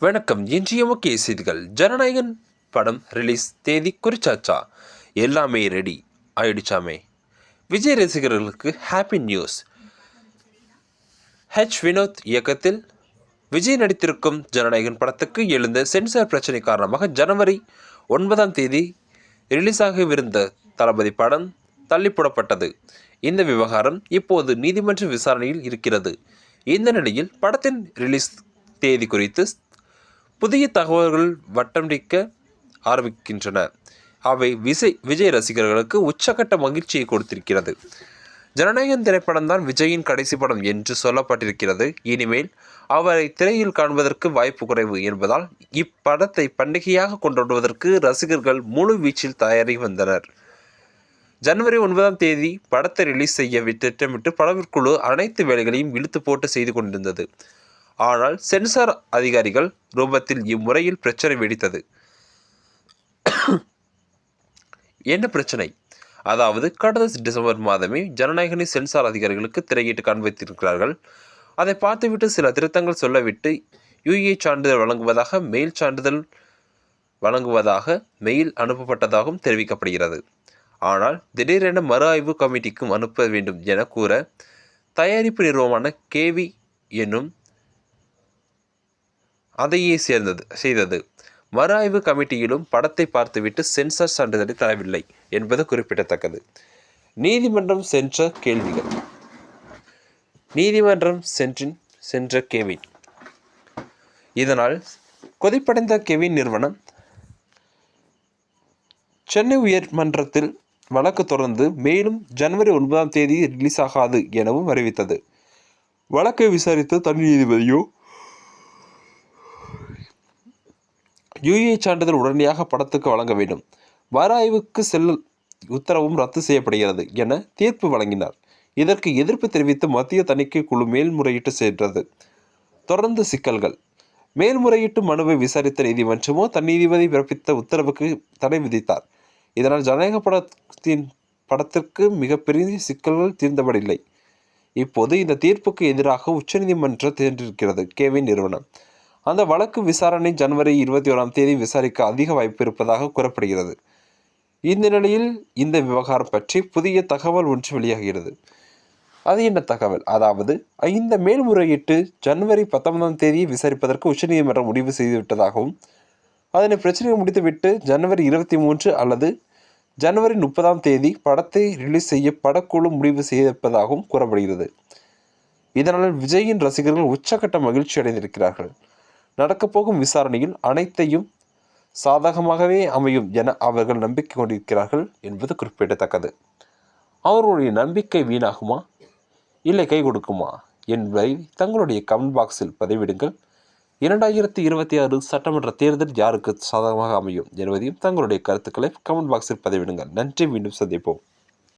வணக்கம். இன்றைய முக்கிய செய்திகள். ஜனநாயகன் படம் ரிலீஸ் தேதி குறிச்சாச்சா? எல்லாமே ரெடி ஆயிடுச்சாமே. விஜய் ரசிகர்களுக்கு ஹாப்பி நியூஸ். வினோத் இயக்கத்தில் விஜய் நடித்திருக்கும் ஜனநாயகன் படத்துக்கு எழுந்த சென்சார் பிரச்சனை காரணமாக ஜனவரி 9 ரிலீஸ் ஆகவிருந்த தளபதி படம் தள்ளிப்போடப்பட்டது. இந்த விவகாரம் இப்போது நீதிமன்ற விசாரணையில் இருக்கிறது. இந்த நிலையில் படத்தின் ரிலீஸ் தேதி குறித்து புதிய தகவல்கள் வட்டமடிக்க ஆரம்பிக்கின்றன. அவை விஜய் ரசிகர்களுக்கு உச்சகட்ட மகிழ்ச்சியை கொடுத்திருக்கிறது. ஜனநாயகன் திரைப்படம் தான் விஜயின் கடைசி படம் என்று சொல்லப்பட்டிருக்கிறது. இனிமேல் அவரை திரையில் காண்பதற்கு வாய்ப்பு குறைவு என்பதால் இப்படத்தை பண்டிகையாக கொண்டாடுவதற்கு ரசிகர்கள் முழு வீச்சில் தயாரி வந்தனர். ஜனவரி 9 படத்தை ரிலீஸ் செய்ய திட்டமிட்டு படக்குழு அனைத்து வேலைகளையும் இழுத்து போட்டு செய்து கொண்டிருந்தது. ஆனால் சென்சார் அதிகாரிகள் ரூபத்தில் இம்முறையில் பிரச்சனை வெடித்தது. என்ன பிரச்சனை? அதாவது கடந்த டிசம்பர் மாதமே ஜனநாயகனை சென்சார் அதிகாரிகளுக்கு திரையிட்டு காண்பித்திருக்கிறார்கள். அதை பார்த்துவிட்டு சில திருத்தங்கள் சொல்லவிட்டு யுஏ சான்றிதழ் வழங்குவதாக மெயில் அனுப்பப்பட்டதாகவும் தெரிவிக்கப்படுகிறது. ஆனால் திடீரென மறு ஆய்வு கமிட்டிக்கும் அனுப்ப வேண்டும் என கூற தயாரிப்பு நிறுவனமான கேவி என்னும் அதையே செய்தது. மறு ஆய்வு கமிட்டியிலும் படத்தை பார்த்துவிட்டு சென்சார் சான்றிதழை தரவில்லை என்பது குறிப்பிடத்தக்கது. நீதிமன்றம் சென்ற கெவின். இதனால் கொதிப்படைந்த கெவின் நிறுவனம் சென்னை உயர்மன்றத்தில் வழக்கு தொடர்ந்து மேலும் ஜனவரி 9 ரிலீஸ் ஆகாது எனவும் அறிவித்தது. வழக்கை விசாரித்த தனி நீதிபதியோ யுஏ சான்றிதழ் உடனடியாக படத்துக்கு வழங்க வேண்டும், மறு ஆய்வுக்கு செல்ல உத்தரவும் ரத்து செய்யப்படுகிறது என தீர்ப்பு வழங்கினார். இதற்கு எதிர்ப்பு தெரிவித்து மத்திய தணிக்கை குழு மேல்முறையீட்டு சென்றது. தொடர்ந்து சிக்கல்கள். மேல்முறையீட்டு மனுவை விசாரித்த நீதிமன்றமோ தன் நீதிபதி பிறப்பித்த உத்தரவுக்கு தடை விதித்தார். இதனால் ஜனநாயக படத்திற்கு மிகப்பெரிய சிக்கல்கள் தீர்ந்தபடில்லை. இப்போது இந்த தீர்ப்புக்கு எதிராக உச்சநீதிமன்றம் தேர்ந்தெடுக்கிறது கேவின் நிறுவனம். அந்த வழக்கு விசாரணை ஜனவரி 21 விசாரிக்க அதிக வாய்ப்பு இருப்பதாக கூறப்படுகிறது. இந்த நிலையில் இந்த விவகாரம் பற்றி புதிய தகவல் ஒன்று வெளியாகிறது. அது என்ன தகவல்? அதாவது இந்த மேல்முறையீட்டு ஜனவரி 19 விசாரிப்பதற்கு உச்சநீதிமன்றம் முடிவு செய்துவிட்டதாகவும் அதனை பிரச்சனையை முடித்துவிட்டு ஜனவரி 23 அல்லது ஜனவரி 30 படத்தை ரிலீஸ் செய்ய படக்குழு முடிவு செய்திருப்பதாகவும் கூறப்படுகிறது. இதனால் விஜயின் ரசிகர்கள் உச்சகட்ட மகிழ்ச்சி அடைந்திருக்கிறார்கள். நடக்கப்போகும் விசாரணையில் அனைத்தையும் சாதகமாகவே அமையும் என அவர்கள் நம்பிக்கை கொண்டிருக்கிறார்கள் என்பது குறிப்பிடத்தக்கது. அவர்களுடைய நம்பிக்கை வீணாகுமா இல்லை கை கொடுக்குமா என்பதை தங்களுடைய கமெண்ட் பாக்ஸில் பதிவிடுங்கள். 2026 சட்டமன்ற தேர்தல் யாருக்கு சாதகமாக அமையும் என்பதையும் தங்களுடைய கருத்துக்களை கமெண்ட் பாக்ஸில் பதிவிடுங்கள். நன்றி. மீண்டும் சந்திப்போம்.